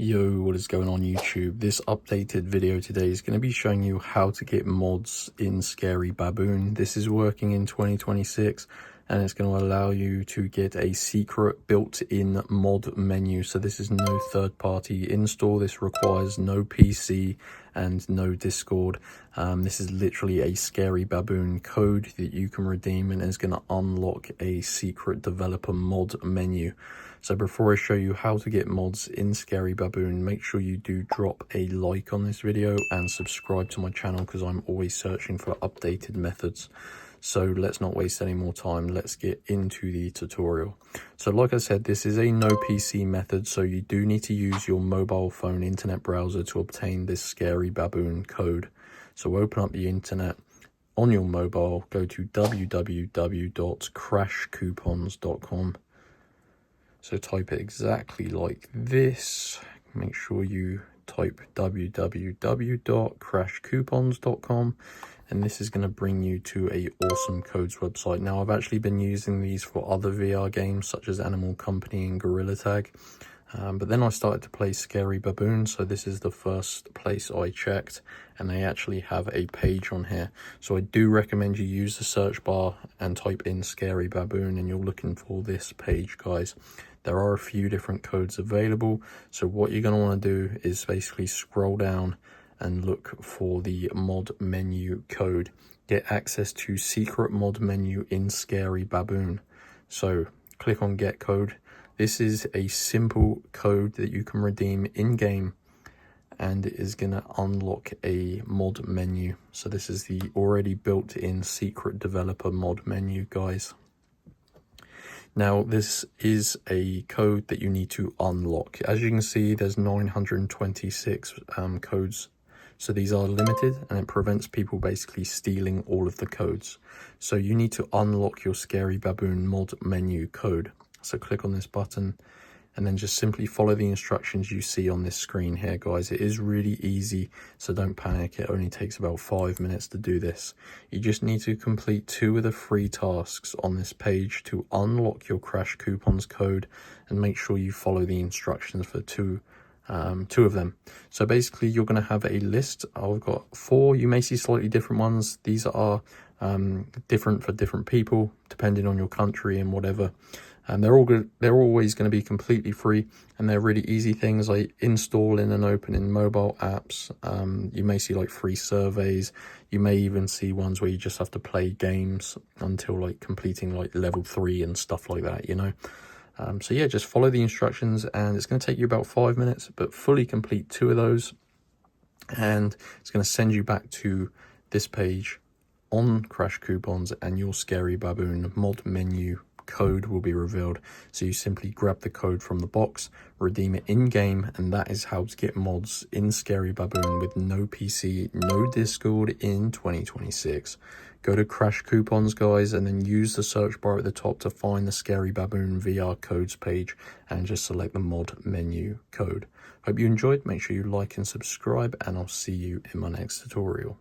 Yo, what is going on YouTube? This updated video today is going to be showing you how to get mods in Scary Baboon. This is working in 2026 and it's going to allow you to get a secret built-in mod menu. So this is no third-party install. This requires no PC and no Discord. This is literally a Scary Baboon code that you can redeem and is going to unlock a secret developer mod menu. So before I show you how to get mods in Scary Baboon, make sure you do drop a like on this video and subscribe to my channel because I'm always searching for updated methods. So let's not waste any more time. Let's get into the tutorial. So like I said, this is a no PC method, so you do need to use your mobile phone internet browser to obtain this Scary Baboon code. So open up the internet on your mobile, go to www.crashcoupons.com. So type it exactly like this. Make sure you type www.crashcoupons.com, and this is going to bring you to a awesome codes website. Now, I've actually been using these for other VR games such as Animal Company and Gorilla Tag, but then I started to play Scary Baboon, so this is the first place I checked, and they actually have a page on here. So I do recommend you use the search bar and type in Scary Baboon, and you're looking for this page, guys. There are a few different codes available, so what you're going to want to do is basically scroll down and look for the mod menu code. Get access to secret mod menu in Scary Baboon. So click on get code. This is a simple code that you can redeem in-game, and it is going to unlock a mod menu. So this is the already built-in secret developer mod menu, guys. Now, this is a code that you need to unlock. As you can see, there's 926 codes. So these are limited, and it prevents people basically stealing all of the codes. So you need to unlock your Scary Baboon mod menu code. So click on this button and then just simply follow the instructions you see on this screen here, guys. It is really easy, so don't panic. It only takes about 5 minutes to do this. You just need to complete 2 of the 3 tasks on this page to unlock your Crash Coupons code, and make sure you follow the instructions for two of them. So basically, you're going to have a list. I've got 4. You may see slightly different ones. These are different for different people, depending on your country and whatever. And they're always going to be completely free, and they're really easy things like installing and opening mobile apps. You may see like free surveys. You may even see ones where you just have to play games until like completing like level 3 and stuff like that, you know. So yeah, just follow the instructions, and it's going to take you about 5 minutes, but fully complete 2 of those, and it's going to send you back to this page on Crash Coupons, and your Scary Baboon mod menu code will be revealed. So you simply grab the code from the box, redeem it in game, and that is how to get mods in Scary Baboon with no PC, no Discord in 2026. Go to Crash Coupons, guys, and then use the search bar at the top to find the Scary Baboon VR codes page, and just select the mod menu code. Hope you enjoyed. Make sure you like and subscribe, and I'll see you in my next tutorial.